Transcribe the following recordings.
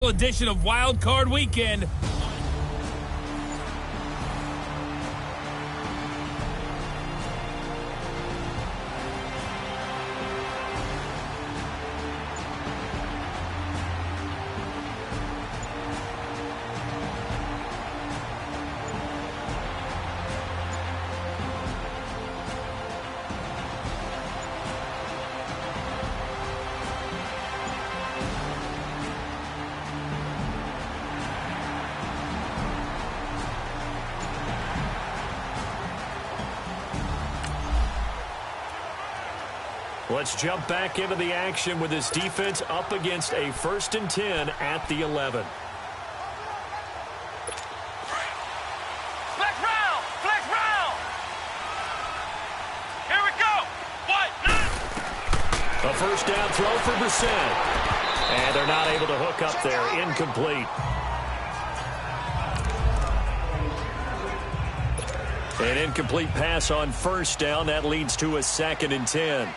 Edition of Wild Card Weekend. Let's jump back into the action with this defense up against a 1st and 10 at the 11. Flex round! Flex round! Here we go! A first down throw for Brissett. And they're not able to hook up there. Incomplete. An incomplete pass on first down. That leads to a 2nd and 10.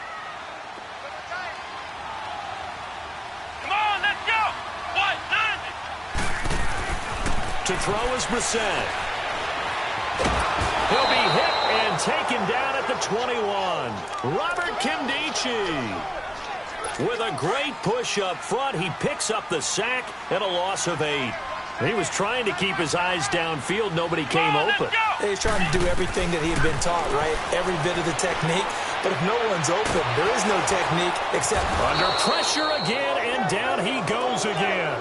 To throw is Brissett. He'll be hit and taken down at the 21. Robert Kimdichie. With a great push up front, he picks up the sack and a loss of 8. He was trying to keep his eyes downfield. Nobody came open. He's trying to do everything that he had been taught, right? Every bit of the technique. But if no one's open, there is no technique except... Under pressure again, and down he goes again.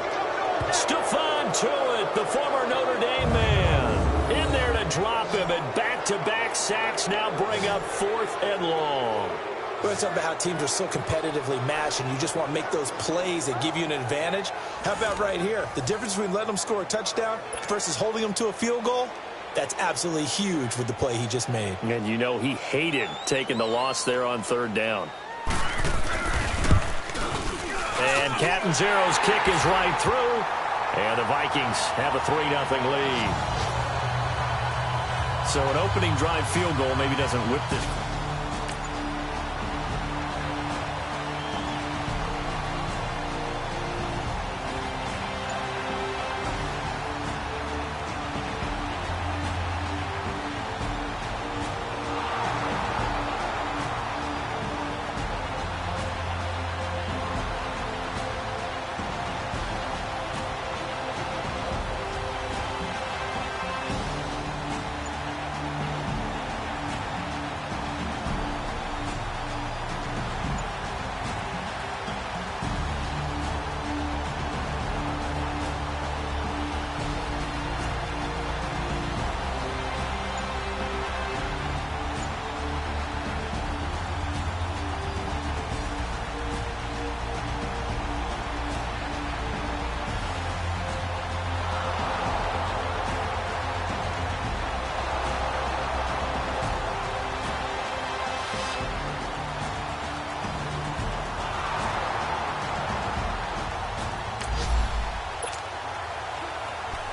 Stephon Tuitt, the former Notre Dame man, in there to drop him, and back-to-back sacks now bring up 4th and long. We're talking about how teams are so competitively matched, and you just want to make those plays that give you an advantage. How about right here? The difference between letting them score a touchdown versus holding them to a field goal, that's absolutely huge with the play he just made. And you know he hated taking the loss there on 3rd down. And Catanzaro's kick is right through. And the Vikings have a 3-0 lead. So an opening drive field goal maybe doesn't whip this.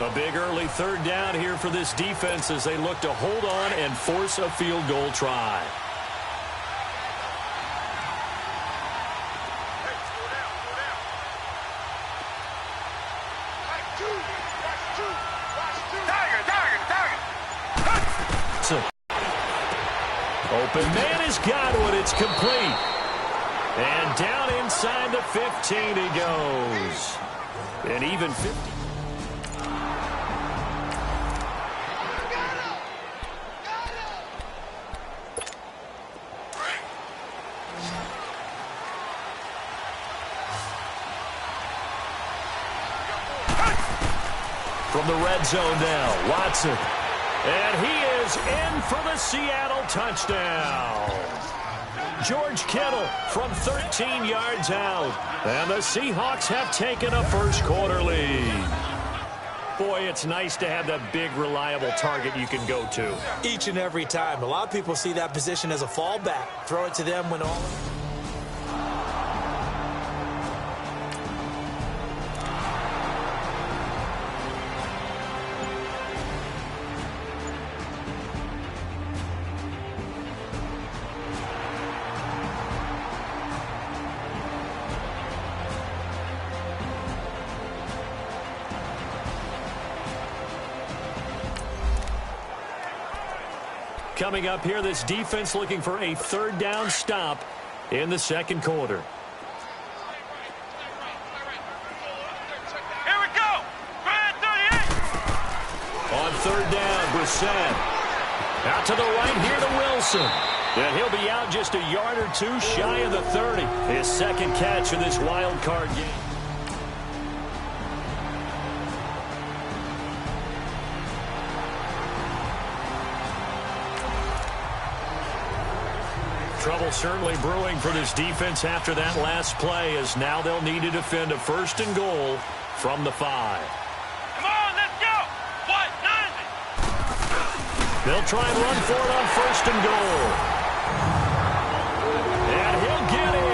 A big early 3rd down here for this defense as they look to hold on and force a field goal try. Open man is Godwin. It's complete. And down inside the 15 he goes. And even 50. From the red zone now, Watson. And he is in for the Seattle touchdown. George Kittle from 13 yards out. And the Seahawks have taken a first-quarter lead. Boy, it's nice to have that big, reliable target you can go to. Each and every time. A lot of people see that position as a fallback. Throw it to them when all... Coming up here, this defense looking for a third down stop in the second quarter. Here we go. Grand 38. On third down, Brissett. Out to the right here to Wilson. And he'll be out just a yard or two shy of the 30. His second catch of this wild card game. Trouble certainly brewing for this defense after that last play, as now they'll need to defend a first and goal from the 5. Come on, let's go. What? 90. They'll try and run for it on first and goal. And he'll get in.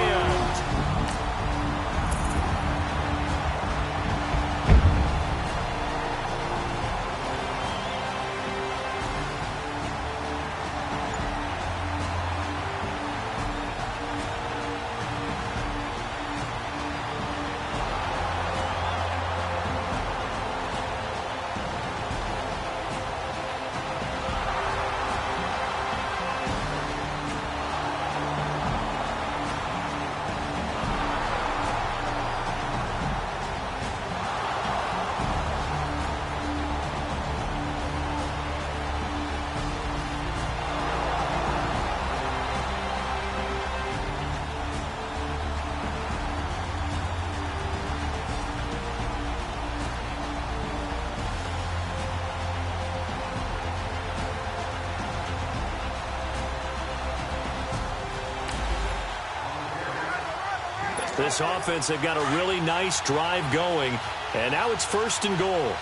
This offense, they've got a really nice drive going, and now it's first and goal.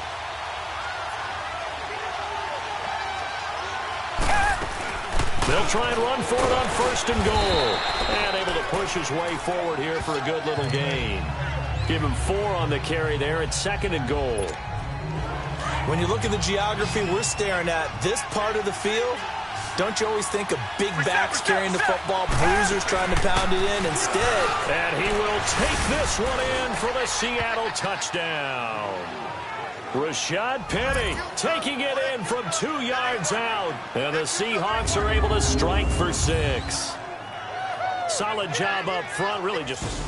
They'll try and run for it on first and goal. And able to push his way forward here for a good little gain. Give him 4 on the carry there at second and goal. When you look at the geography we're staring at, this part of the field, don't you always think of big backs carrying the football, bruisers trying to pound it in instead? And he will take this one in for the Seattle touchdown. Rashad Penny taking it in from 2 yards out. And the Seahawks are able to strike for 6. Solid job up front, really just...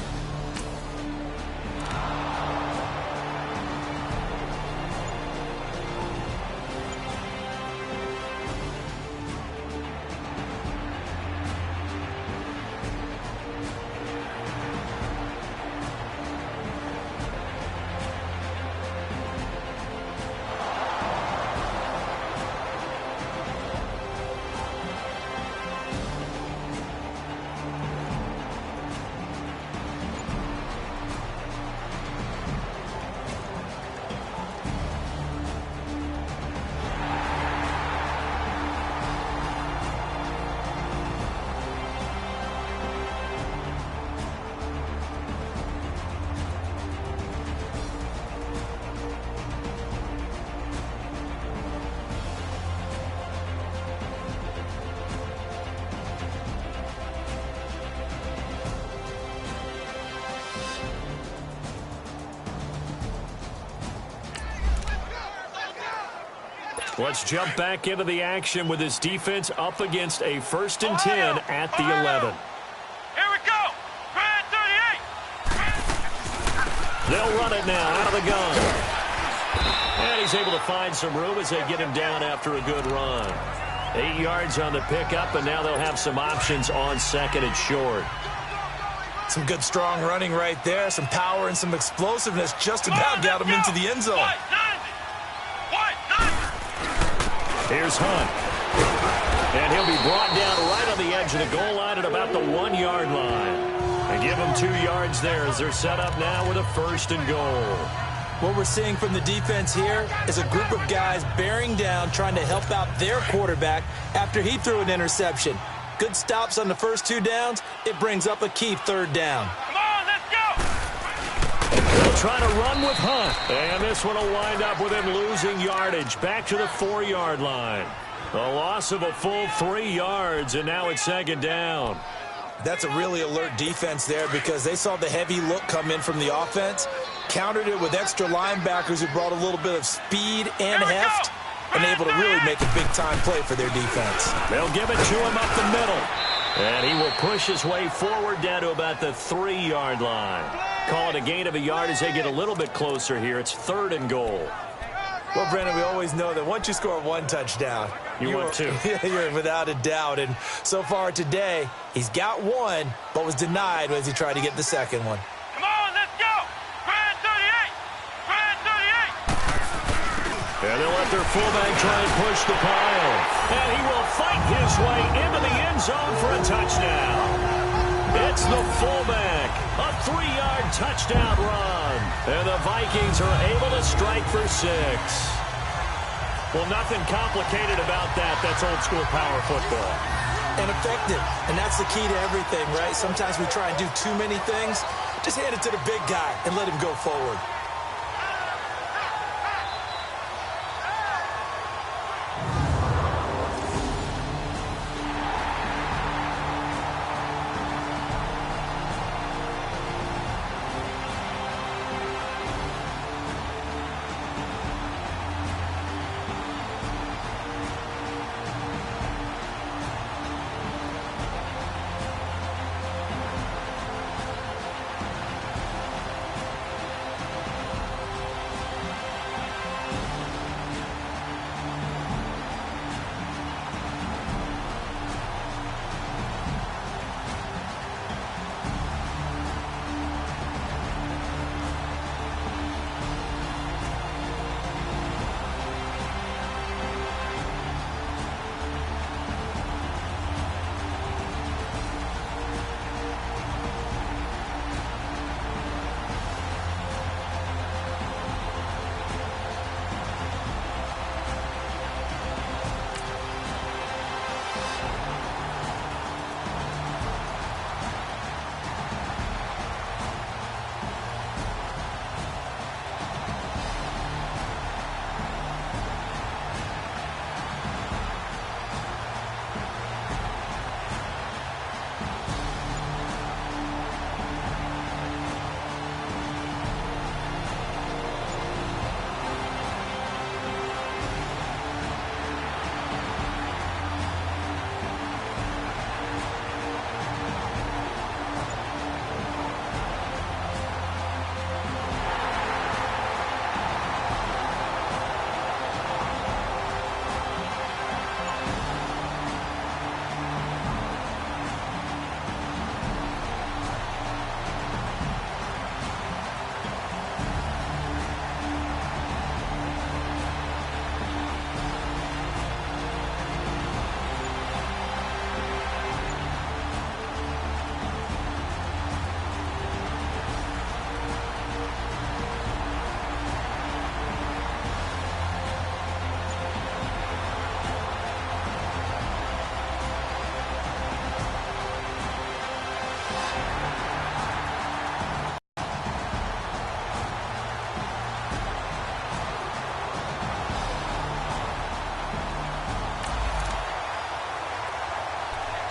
Let's jump back into the action with this defense up against a 1st and 10 at the 11. Here we go. Grand 38. They'll run it now out of the gun. And he's able to find some room as they get him down after a good run. 8 yards on the pickup, and now they'll have some options on second and short. Some good strong running right there, some power and some explosiveness just about got him into the end zone. What? 90. Here's Hunt. And he'll be brought down right on the edge of the goal line at about the 1 yard line. And give them 2 yards there as they're set up now with a 1st and goal. What we're seeing from the defense here is a group of guys bearing down, trying to help out their quarterback after he threw an interception. Good stops on the first 2 downs. It brings up a key 3rd down. Come on, let's go. They'll try to run with Hunt. And this one will wind up with him losing yardage back to the 4 yard line. A loss of a full 3 yards, and now it's 2nd down. That's a really alert defense there because they saw the heavy look come in from the offense, countered it with extra linebackers who brought a little bit of speed and heft, and able to really make a big-time play for their defense. They'll give it to him up the middle. And he will push his way forward down to about the 3-yard line. Call it a gain of a yard as they get a little bit closer here. It's 3rd and goal. Well, Brandon, we always know that once you score 1 touchdown, you want 2. You're without a doubt. And so far today, he's got 1, but was denied as he tried to get the second one. Come on, let's go. Grand 38. Grand 38. And they'll let their fullback try and push the pile. And he will fight his way into the end zone for a touchdown. It's the fullback. A 3-yard touchdown run. And the Vikings are able to strike for 6. Well, nothing complicated about that. That's old-school power football. And effective. And that's the key to everything, right? Sometimes we try and do too many things. Just hand it to the big guy and let him go forward.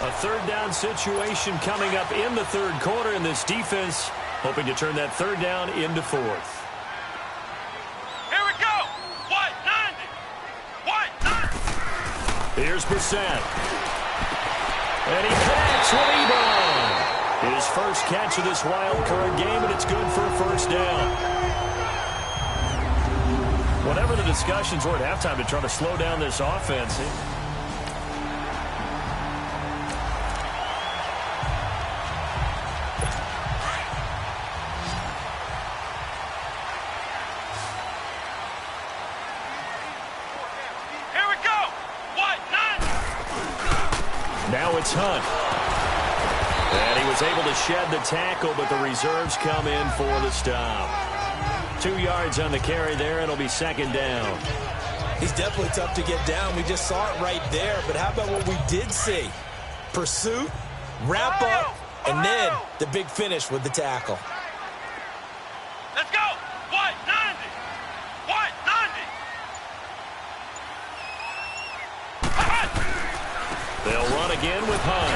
A 3rd down situation coming up in the 3rd quarter, and this defense hoping to turn that 3rd down into 4th. Here we go. White 90. White 90. Here's Brissett. And he connects with Ebron. His first catch of this wild card game, and it's good for a 1st down. Whatever the discussions were at halftime to try to slow down this offense, now it's Hunt. And he was able to shed the tackle, but the reserves come in for the stop. 2 yards on the carry there, and it'll be 2nd down. He's definitely tough to get down. We just saw it right there. But how about what we did see? Pursuit, wrap up, and then the big finish with the tackle. Let's go. White 90. White 90. They'll run again with Hunt.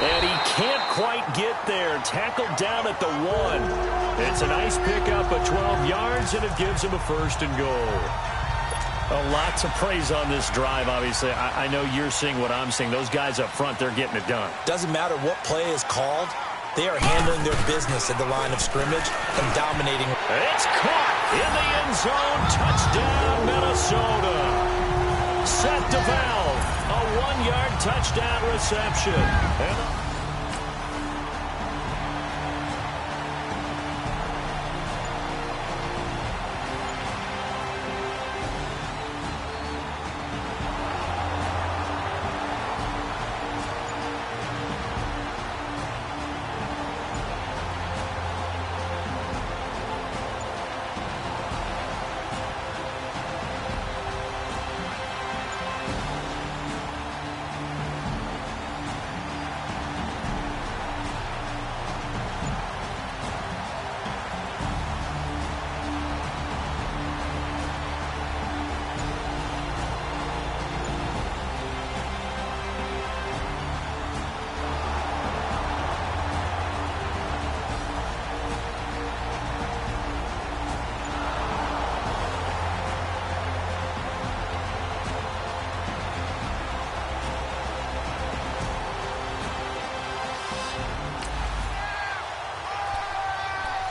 And he can't quite get there. Tackled down at the 1. It's a nice pickup of 12 yards, and it gives him a 1st and goal. Lots of praise on this drive, obviously. I know you're seeing what I'm seeing. Those guys up front, they're getting it done. Doesn't matter what play is called. They are handling their business at the line of scrimmage and dominating. It's caught in the end zone. Touchdown, Minnesota. Set to Valve. A 1-yard touchdown reception.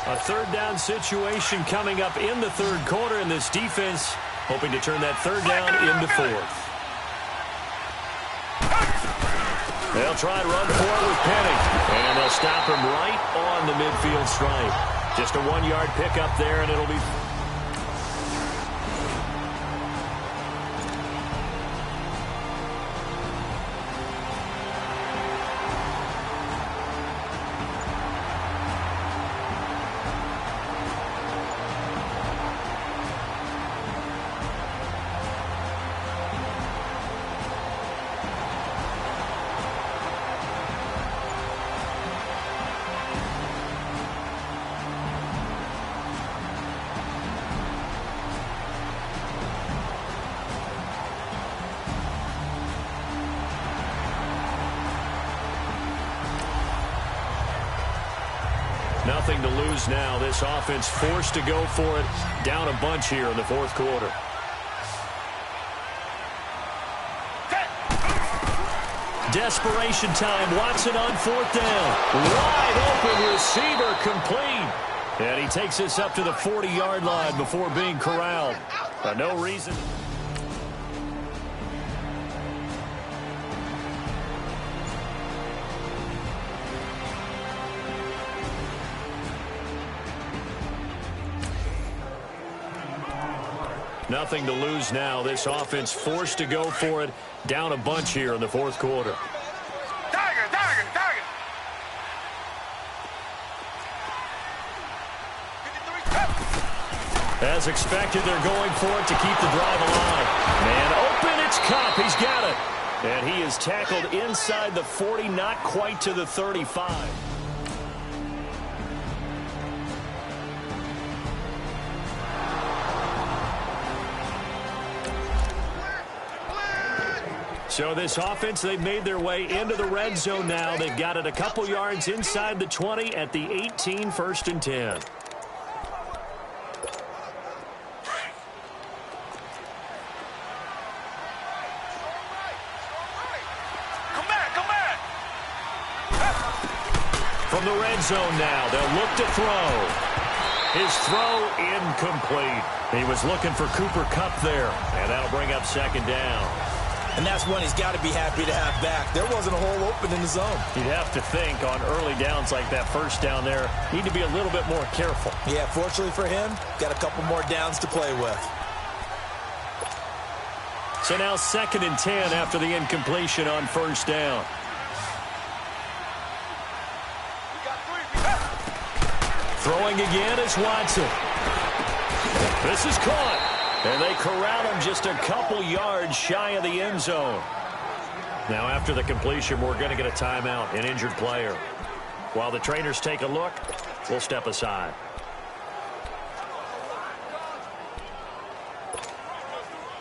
A third down situation coming up in the third quarter, and this defense hoping to turn that third down into fourth. They'll try and run for it with Penny, and they'll stop him right on the midfield stripe. Just a 1-yard pickup there, and it'll be... Nothing to lose now. This offense forced to go for it. Down a bunch here in the fourth quarter. Desperation time. Watson on fourth down. Wide open receiver complete. And he takes this up to the 40-yard line before being corralled. No reason. Nothing to lose now. This offense forced to go for it. Down a bunch here in the fourth quarter. Tiger. As expected, they're going for it to keep the drive alive. Man open, it's Cup. He's got it. And he is tackled inside the 40, not quite to the 35. So this offense, they've made their way into the red zone now. They've got it a couple yards inside the 20 at the 18, 1st and 10. Come back. From the red zone now, they'll look to throw. His throw incomplete. He was looking for Cooper Kupp there, and that'll bring up second down. And that's one he's got to be happy to have back. There wasn't a hole open in the zone. You'd have to think on early downs like that first down there, need to be a little bit more careful. Yeah, fortunately for him, got a couple more downs to play with. So now 2nd and 10 after the incompletion on first down. Throwing again is Watson. This is caught. And they corral him just a couple yards shy of the end zone. Now after the completion, we're going to get a timeout, an injured player. While the trainers take a look, we'll step aside.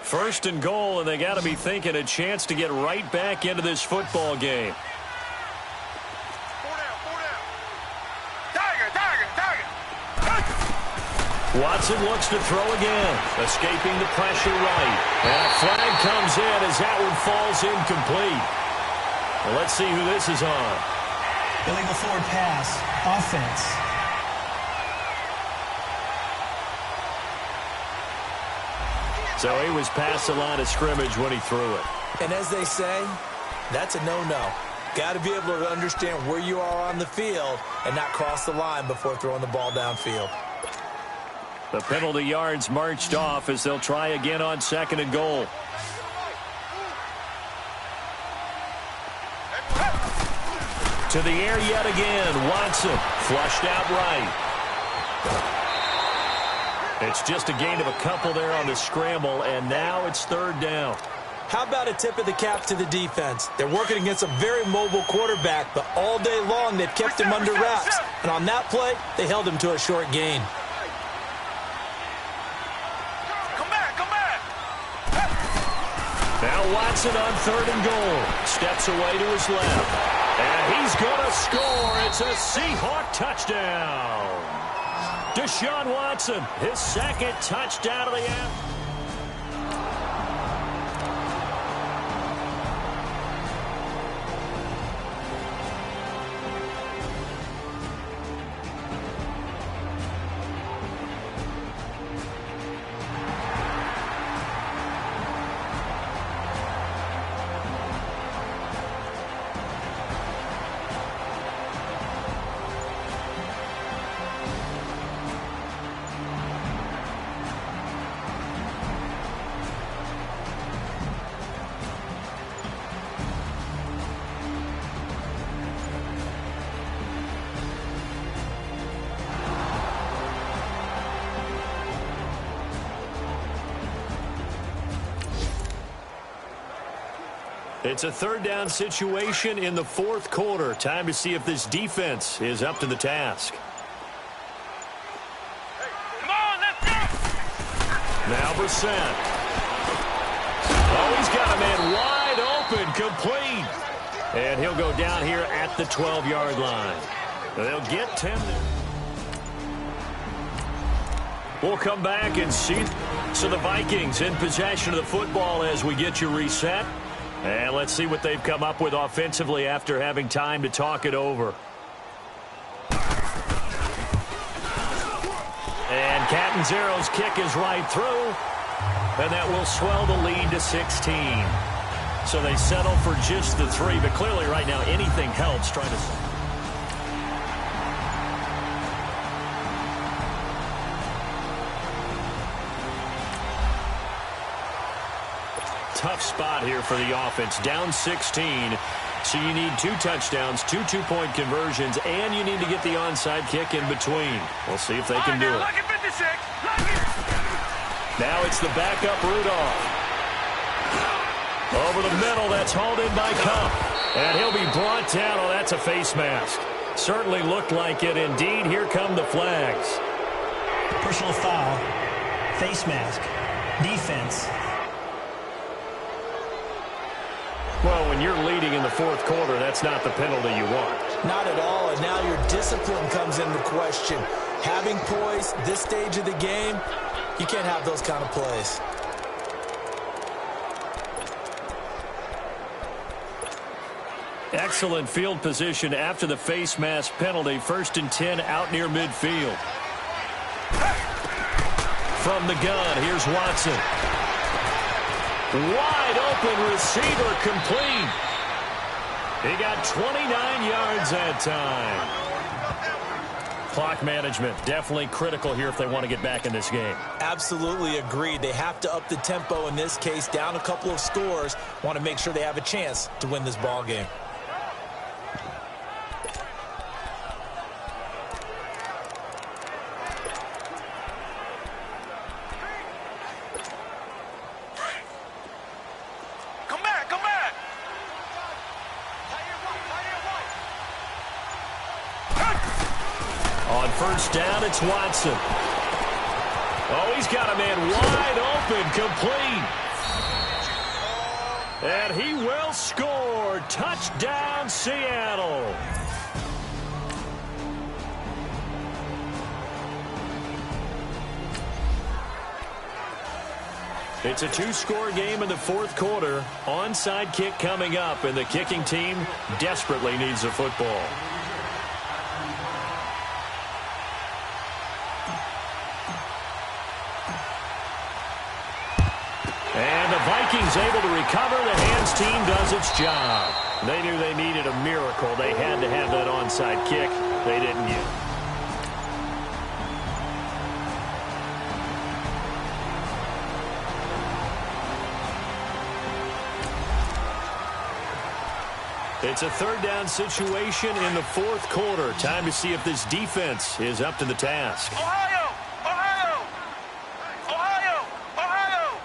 First and goal, and they got to be thinking a chance to get right back into this football game. Watson looks to throw again, escaping the pressure right. And a flag comes in as that one falls incomplete. Well, let's see who this is on. Illegal forward pass, offense. So he was past the line of scrimmage when he threw it. And as they say, that's a no-no. Got to be able to understand where you are on the field and not cross the line before throwing the ball downfield. The penalty yards marched off as they'll try again on 2nd and goal. To the air yet again. Watson flushed out right. It's just a gain of a couple there on the scramble, and now it's 3rd down. How about a tip of the cap to the defense? They're working against a very mobile quarterback, but all day long they've kept him under wraps. And on that play, they held him to a short gain. Now Watson on 3rd and goal. Steps away to his left. And he's going to score. It's a Seahawk touchdown. Deshaun Watson, his 2nd touchdown of the afternoon. It's a 3rd down situation in the 4th quarter. Time to see if this defense is up to the task. Come on, let's go! Now Brissett. Oh, he's got a man wide open, complete. And he'll go down here at the 12-yard line. They'll get 10. We'll come back and see. So the Vikings in possession of the football as we get you reset. And let's see what they've come up with offensively after having time to talk it over. And Catanzaro's kick is right through. And that will swell the lead to 16. So they settle for just the 3. But clearly right now anything helps trying to... Tough spot here for the offense. Down 16. So you need 2 touchdowns, 2 two-point conversions, and you need to get the onside kick in between. We'll see if they can do it. Now it's the backup Rudolph. Over the middle, that's hauled in by Cup. And he'll be brought down. Oh, that's a face mask. Certainly looked like it. Indeed, here come the flags. Personal foul. Face mask. Defense. Well, when you're leading in the 4th quarter, that's not the penalty you want. Not at all, and now your discipline comes into question. Having poise this stage of the game, you can't have those kind of plays. Excellent field position after the face mask penalty. 1st and 10 out near midfield. From the gun, here's Watson. Wide open receiver, complete. He got 29 yards that time. Clock management definitely critical here if they want to get back in this game. Absolutely agreed. They have to up the tempo in this case, down a couple of scores. Want to make sure they have a chance to win this ball game. First down, it's Watson. Oh, he's got a man wide open, complete. And he will score. Touchdown, Seattle. It's a two-score game in the fourth quarter. Onside kick coming up, and the kicking team desperately needs a football. And the Vikings able to recover. The hands team does its job. They knew they needed a miracle. They had to have that onside kick. They didn't get it. It's a third down situation in the fourth quarter. Time to see if this defense is up to the task. Ohio! Ohio! Ohio! Ohio!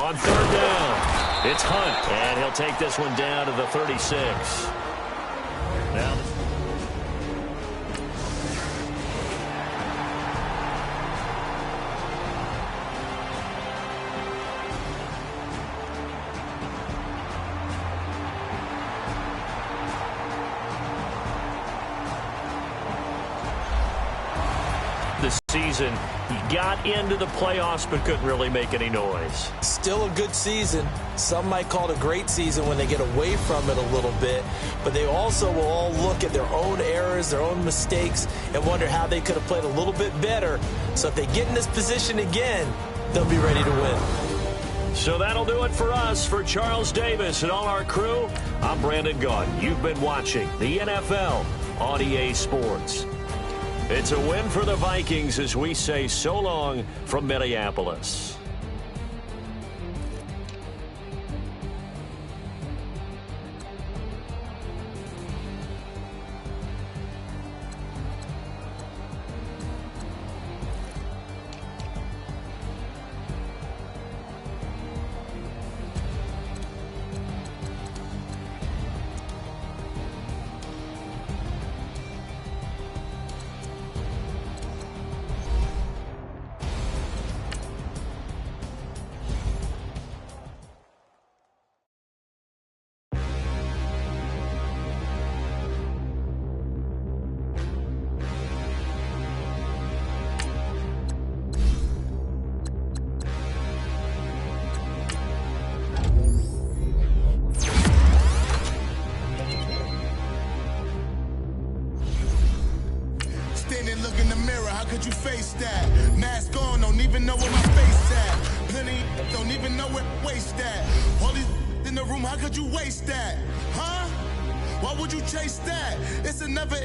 On third down, it's Hunt, and he'll take this one down to the 36. Now, this season, he got into the playoffs but couldn't really make any noise. Still a good season. Some might call it a great season when they get away from it a little bit, but they also will all look at their own errors, their own mistakes, and wonder how they could have played a little bit better. So if they get in this position again, they'll be ready to win. So that'll do it for us. For Charles Davis and all our crew, I'm Brandon Gaudin. You've been watching the NFL on EA Sports. It's a win for the Vikings as we say so long from Minneapolis. Look in the mirror, how could you face that? Mask on, don't even know where my face at. Plenty don't even know where waste at. All these in the room, how could you waste that? Huh? Why would you chase that? It's another